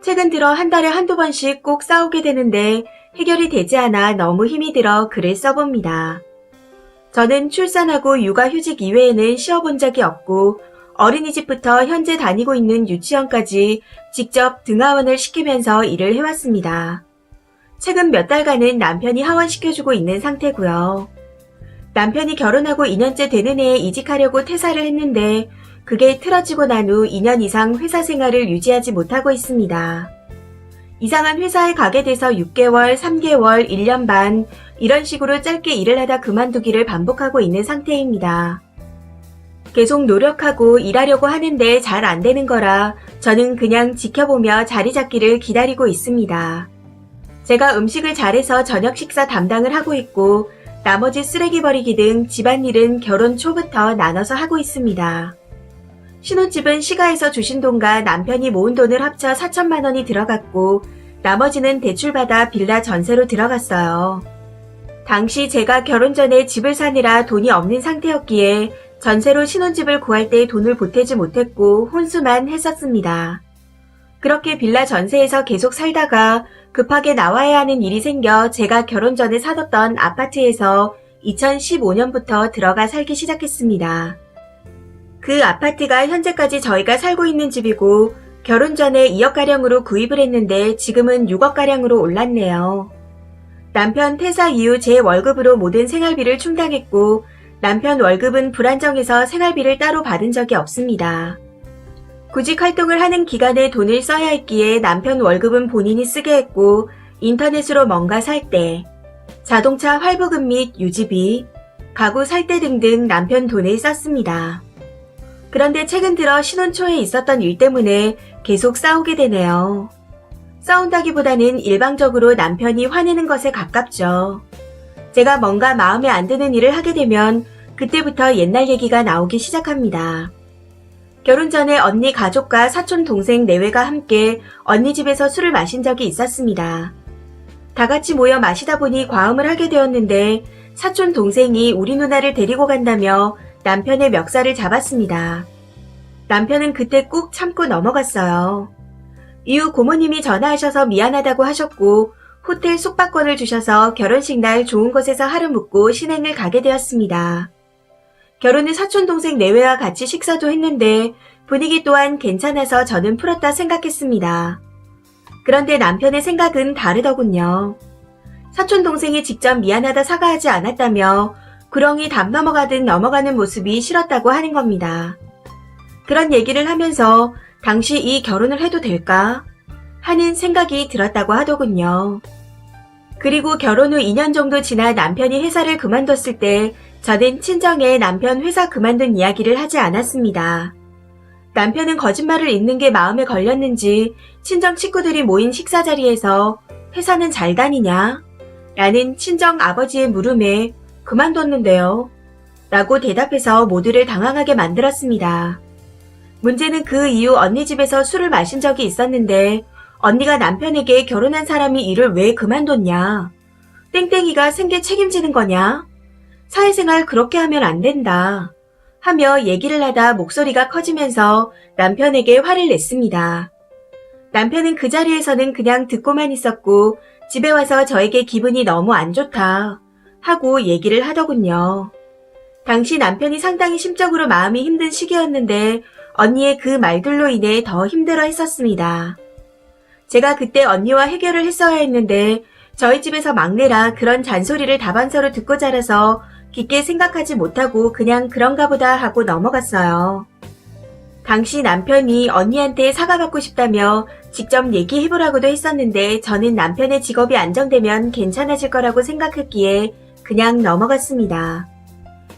최근 들어 한 달에 한두 번씩 꼭 싸우게 되는데 해결이 되지 않아 너무 힘이 들어 글을 써봅니다. 저는 출산하고 육아휴직 이외에는 쉬어본 적이 없고 어린이집부터 현재 다니고 있는 유치원까지 직접 등하원을 시키면서 일을 해왔습니다. 최근 몇 달간은 남편이 하원시켜주고 있는 상태고요. 남편이 결혼하고 2년째 되는 해에 이직하려고 퇴사를 했는데 그게 틀어지고 난 후 2년 이상 회사 생활을 유지하지 못하고 있습니다. 이상한 회사에 가게 돼서 6개월, 3개월, 1년 반 이런 식으로 짧게 일을 하다 그만두기를 반복하고 있는 상태입니다. 계속 노력하고 일하려고 하는데 잘 안 되는 거라 저는 그냥 지켜보며 자리 잡기를 기다리고 있습니다. 제가 음식을 잘해서 저녁 식사 담당을 하고 있고 나머지 쓰레기 버리기 등 집안일은 결혼 초부터 나눠서 하고 있습니다. 신혼집은 시가에서 주신 돈과 남편이 모은 돈을 합쳐 4천만 원이 들어갔고 나머지는 대출받아 빌라 전세로 들어갔어요. 당시 제가 결혼 전에 집을 사느라 돈이 없는 상태였기에 전세로 신혼집을 구할 때 돈을 보태지 못했고 혼수만 했었습니다. 그렇게 빌라 전세에서 계속 살다가 급하게 나와야 하는 일이 생겨 제가 결혼 전에 사뒀던 아파트에서 2015년부터 들어가 살기 시작했습니다. 그 아파트가 현재까지 저희가 살고 있는 집이고 결혼 전에 2억가량으로 구입을 했는데 지금은 6억가량으로 올랐네요. 남편 퇴사 이후 제 월급으로 모든 생활비를 충당했고 남편 월급은 불안정해서 생활비를 따로 받은 적이 없습니다. 구직 활동을 하는 기간에 돈을 써야 했기에 남편 월급은 본인이 쓰게 했고 인터넷으로 뭔가 살 때, 자동차 할부금 및 유지비, 가구 살 때 등등 남편 돈을 썼습니다. 그런데 최근 들어 신혼 초에 있었던 일 때문에 계속 싸우게 되네요. 싸운다기보다는 일방적으로 남편이 화내는 것에 가깝죠. 제가 뭔가 마음에 안 드는 일을 하게 되면 그때부터 옛날 얘기가 나오기 시작합니다. 결혼 전에 언니 가족과 사촌 동생 내외가 함께 언니 집에서 술을 마신 적이 있었습니다. 다 같이 모여 마시다 보니 과음을 하게 되었는데 사촌 동생이 우리 누나를 데리고 간다며 남편의 멱살을 잡았습니다. 남편은 그때 꾹 참고 넘어갔어요. 이후 고모님이 전화하셔서 미안하다고 하셨고 호텔 숙박권을 주셔서 결혼식 날 좋은 곳에서 하루 묵고 신행을 가게 되었습니다. 결혼 후 사촌동생 내외와 같이 식사도 했는데 분위기 또한 괜찮아서 저는 풀었다 생각했습니다. 그런데 남편의 생각은 다르더군요. 사촌동생이 직접 미안하다 사과하지 않았다며 구렁이 담 넘어가듯 넘어가는 모습이 싫었다고 하는 겁니다. 그런 얘기를 하면서 당시 이 결혼을 해도 될까? 하는 생각이 들었다고 하더군요. 그리고 결혼 후 2년 정도 지나 남편이 회사를 그만뒀을 때 저는 친정에 남편 회사 그만둔 이야기를 하지 않았습니다. 남편은 거짓말을 잊는 게 마음에 걸렸는지 친정 친구들이 모인 식사 자리에서 회사는 잘 다니냐? 라는 친정 아버지의 물음에 그만뒀는데요. 라고 대답해서 모두를 당황하게 만들었습니다. 문제는 그 이후 언니 집에서 술을 마신 적이 있었는데 언니가 남편에게 결혼한 사람이 일을 왜 그만뒀냐? 땡땡이가 생계 책임지는 거냐? 사회생활 그렇게 하면 안 된다. 하며 얘기를 하다 목소리가 커지면서 남편에게 화를 냈습니다. 남편은 그 자리에서는 그냥 듣고만 있었고 집에 와서 저에게 기분이 너무 안 좋다 하고 얘기를 하더군요. 당시 남편이 상당히 심적으로 마음이 힘든 시기였는데 언니의 그 말들로 인해 더 힘들어 했었습니다. 제가 그때 언니와 해결을 했어야 했는데 저희 집에서 막내라 그런 잔소리를 다반사로 듣고 자라서 깊게 생각하지 못하고 그냥 그런가 보다 하고 넘어갔어요. 당시 남편이 언니한테 사과받고 싶다며 직접 얘기해보라고도 했었는데 저는 남편의 직업이 안정되면 괜찮아질 거라고 생각했기에 그냥 넘어갔습니다.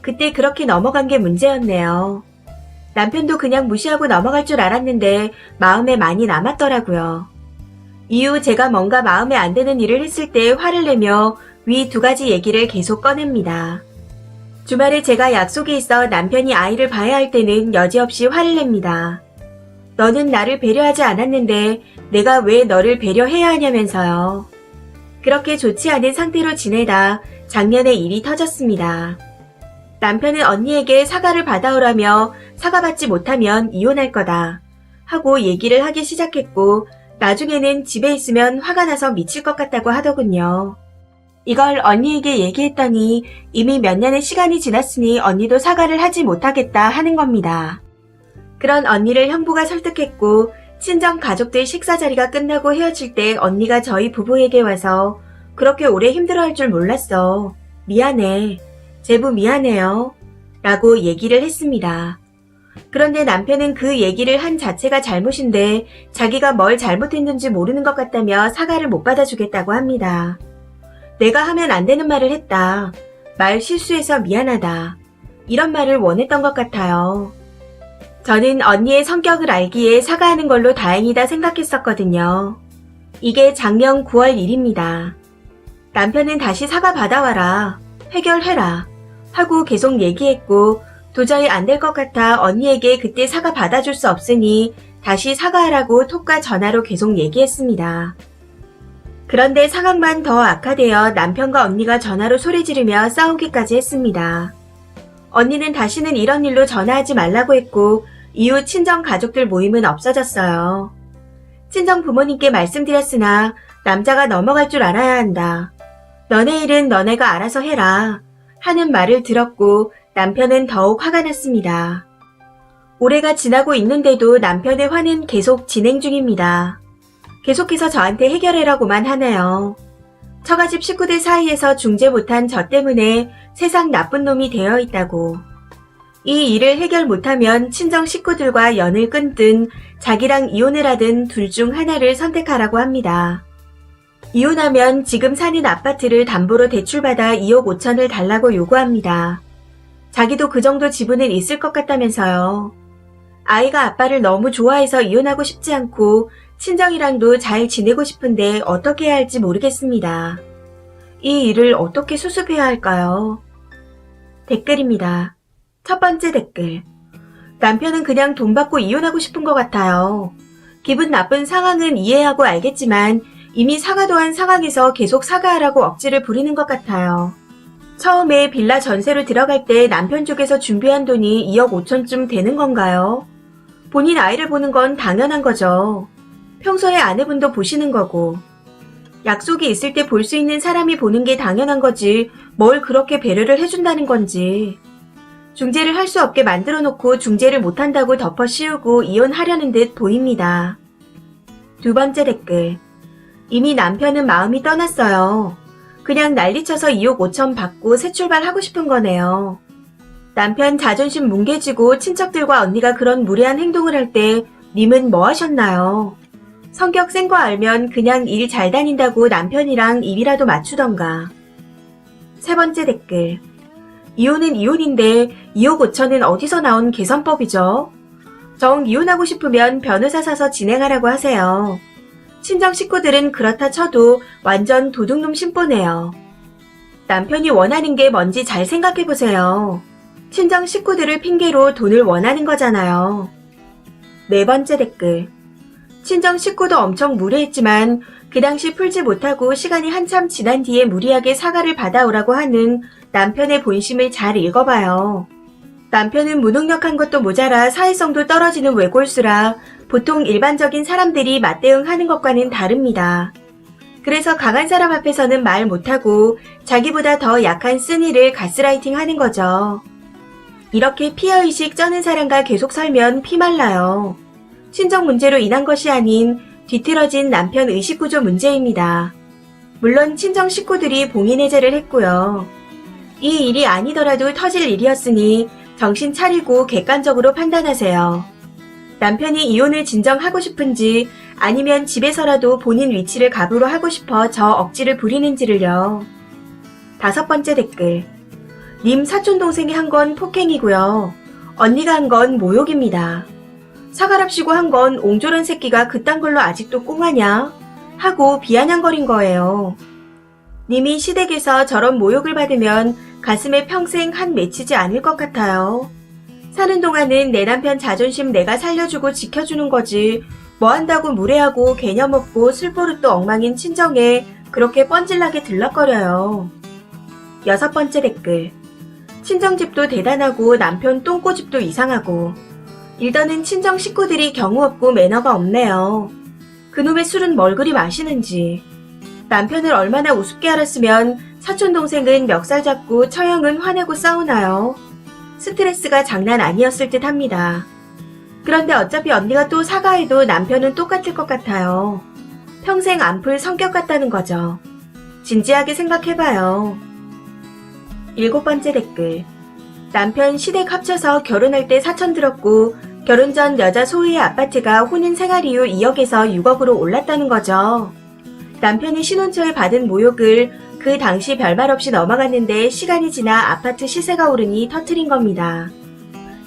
그때 그렇게 넘어간 게 문제였네요. 남편도 그냥 무시하고 넘어갈 줄 알았는데 마음에 많이 남았더라고요. 이후 제가 뭔가 마음에 안 드는 일을 했을 때 화를 내며 위 2가지 얘기를 계속 꺼냅니다. 주말에 제가 약속이 있어 남편이 아이를 봐야 할 때는 여지없이 화를 냅니다. 너는 나를 배려하지 않았는데 내가 왜 너를 배려해야 하냐면서요. 그렇게 좋지 않은 상태로 지내다 작년에 일이 터졌습니다. 남편은 언니에게 사과를 받아오라며 사과받지 못하면 이혼할 거다 하고 얘기를 하기 시작했고 나중에는 집에 있으면 화가 나서 미칠 것 같다고 하더군요. 이걸 언니에게 얘기했더니 이미 몇 년의 시간이 지났으니 언니도 사과를 하지 못하겠다 하는 겁니다. 그런 언니를 형부가 설득했고 친정 가족들 식사 자리가 끝나고 헤어질 때 언니가 저희 부부에게 와서 그렇게 오래 힘들어할 줄 몰랐어. 미안해. 제부 미안해요. 라고 얘기를 했습니다. 그런데 남편은 그 얘기를 한 자체가 잘못인데 자기가 뭘 잘못했는지 모르는 것 같다며 사과를 못 받아주겠다고 합니다. 내가 하면 안 되는 말을 했다. 말 실수해서 미안하다. 이런 말을 원했던 것 같아요. 저는 언니의 성격을 알기에 사과하는 걸로 다행이다 생각했었거든요. 이게 작년 9월 일입니다. 남편은 다시 사과 받아와라. 해결해라. 하고 계속 얘기했고 도저히 안 될 것 같아 언니에게 그때 사과 받아줄 수 없으니 다시 사과하라고 톡과 전화로 계속 얘기했습니다. 그런데 상황만 더 악화되어 남편과 언니가 전화로 소리 지르며 싸우기까지 했습니다. 언니는 다시는 이런 일로 전화하지 말라고 했고 이후 친정 가족들 모임은 없어졌어요. 친정 부모님께 말씀드렸으나 남자가 넘어갈 줄 알아야 한다. 너네 일은 너네가 알아서 해라. 하는 말을 들었고 남편은 더욱 화가 났습니다. 올해가 지나고 있는데도 남편의 화는 계속 진행 중입니다. 계속해서 저한테 해결해라고만 하네요. 처가집 식구들 사이에서 중재 못한 저 때문에 세상 나쁜 놈이 되어 있다고. 이 일을 해결 못하면 친정 식구들과 연을 끊든 자기랑 이혼을 하든 둘 중 하나를 선택하라고 합니다. 이혼하면 지금 사는 아파트를 담보로 대출받아 2억 5천을 달라고 요구합니다. 자기도 그 정도 지분은 있을 것 같다면서요. 아이가 아빠를 너무 좋아해서 이혼하고 싶지 않고 친정이랑도 잘 지내고 싶은데 어떻게 해야 할지 모르겠습니다. 이 일을 어떻게 수습해야 할까요? 댓글입니다. 첫 번째 댓글. 남편은 그냥 돈 받고 이혼하고 싶은 것 같아요. 기분 나쁜 상황은 이해하고 알겠지만 이미 사과도 한 상황에서 계속 사과하라고 억지를 부리는 것 같아요. 처음에 빌라 전세로 들어갈 때 남편 쪽에서 준비한 돈이 2억 5천쯤 되는 건가요? 본인 아이를 보는 건 당연한 거죠. 평소에 아내분도 보시는 거고. 약속이 있을 때 볼 수 있는 사람이 보는 게 당연한 거지 뭘 그렇게 배려를 해준다는 건지. 중재를 할 수 없게 만들어 놓고 중재를 못한다고 덮어 씌우고 이혼하려는 듯 보입니다. 두 번째 댓글. 이미 남편은 마음이 떠났어요. 그냥 난리쳐서 2억 5천 받고 새 출발하고 싶은 거네요. 남편 자존심 뭉개지고 친척들과 언니가 그런 무례한 행동을 할 때 님은 뭐 하셨나요? 성격 센 거 알면 그냥 일 잘 다닌다고 남편이랑 입이라도 맞추던가. 세 번째 댓글. 이혼은 이혼인데 2억 5천은 어디서 나온 계산법이죠? 정 이혼하고 싶으면 변호사 사서 진행하라고 하세요. 친정 식구들은 그렇다 쳐도 완전 도둑놈 심보네요. 남편이 원하는 게 뭔지 잘 생각해보세요. 친정 식구들을 핑계로 돈을 원하는 거잖아요. 네 번째 댓글. 친정 식구도 엄청 무례했지만 그 당시 풀지 못하고 시간이 한참 지난 뒤에 무리하게 사과를 받아오라고 하는 남편의 본심을 잘 읽어봐요. 남편은 무능력한 것도 모자라 사회성도 떨어지는 외골수라 보통 일반적인 사람들이 맞대응하는 것과는 다릅니다. 그래서 강한 사람 앞에서는 말 못하고 자기보다 더 약한 쓴이를 가스라이팅 하는 거죠. 이렇게 피해의식 쩌는 사람과 계속 살면 피말라요. 친정 문제로 인한 것이 아닌 뒤틀어진 남편 의식구조 문제입니다. 물론 친정 식구들이 봉인해제를 했고요. 이 일이 아니더라도 터질 일이었으니 정신 차리고 객관적으로 판단하세요. 남편이 이혼을 진정하고 싶은지 아니면 집에서라도 본인 위치를 갑으로 하고 싶어 저 억지를 부리는지를요. 다섯 번째 댓글. 님 사촌동생이 한 건 폭행이고요. 언니가 한 건 모욕입니다. 사과랍시고 한 건 옹졸한 새끼가 그딴 걸로 아직도 꽁하냐? 하고 비아냥거린 거예요. 님이 시댁에서 저런 모욕을 받으면 가슴에 평생 한 맺히지 않을 것 같아요. 사는 동안은 내 남편 자존심 내가 살려주고 지켜주는 거지 뭐 한다고 무례하고 개념 없고 술버릇도 엉망인 친정에 그렇게 뻔질나게 들락거려요. 여섯 번째 댓글. 친정집도 대단하고 남편 똥꼬집도 이상하고 일더는 친정 식구들이 경우 없고 매너가 없네요. 그놈의 술은 뭘 그리 마시는지. 남편을 얼마나 우습게 알았으면 사촌 동생은 멱살 잡고 처형은 화내고 싸우나요? 스트레스가 장난 아니었을 듯 합니다. 그런데 어차피 언니가 또 사과해도 남편은 똑같을 것 같아요. 평생 안 풀 성격 같다는 거죠. 진지하게 생각해봐요. 7번째 댓글. 남편 시댁 합쳐서 결혼할 때 사천 들었고 결혼 전 여자 소유의 아파트가 혼인 생활 이후 2억에서 6억으로 올랐다는 거죠. 남편이 신혼 초에 받은 모욕을 그 당시 별말 없이 넘어갔는데 시간이 지나 아파트 시세가 오르니 터트린 겁니다.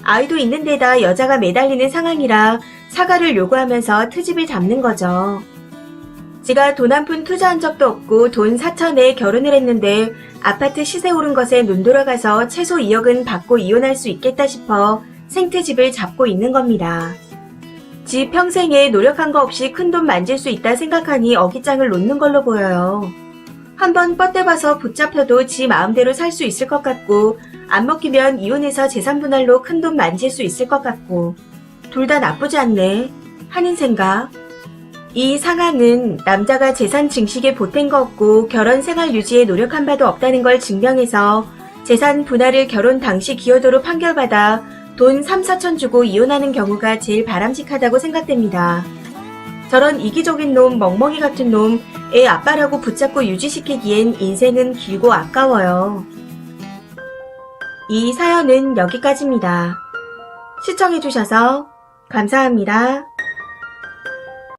아이도 있는 데다 여자가 매달리는 상황이라 사과를 요구하면서 트집을 잡는 거죠. 제가 돈 한 푼 투자한 적도 없고 돈 4천에 결혼을 했는데 아파트 시세 오른 것에 눈 돌아가서 최소 2억은 받고 이혼할 수 있겠다 싶어 생트집을 잡고 있는 겁니다. 지 평생에 노력한 거 없이 큰돈 만질 수 있다 생각하니 어깃장을 놓는 걸로 보여요. 한번 뻗대봐서 붙잡혀도 지 마음대로 살 수 있을 것 같고 안 먹히면 이혼해서 재산 분할로 큰돈 만질 수 있을 것 같고 둘 다 나쁘지 않네 하는 생각. 이 상황은 남자가 재산 증식에 보탠 거 없고 결혼 생활 유지에 노력한 바도 없다는 걸 증명해서 재산 분할을 결혼 당시 기여도로 판결받아 돈 3, 4천 주고 이혼하는 경우가 제일 바람직하다고 생각됩니다. 저런 이기적인 놈, 멍멍이 같은 놈, 애 아빠라고 붙잡고 유지시키기엔 인생은 길고 아까워요. 이 사연은 여기까지입니다. 시청해주셔서 감사합니다.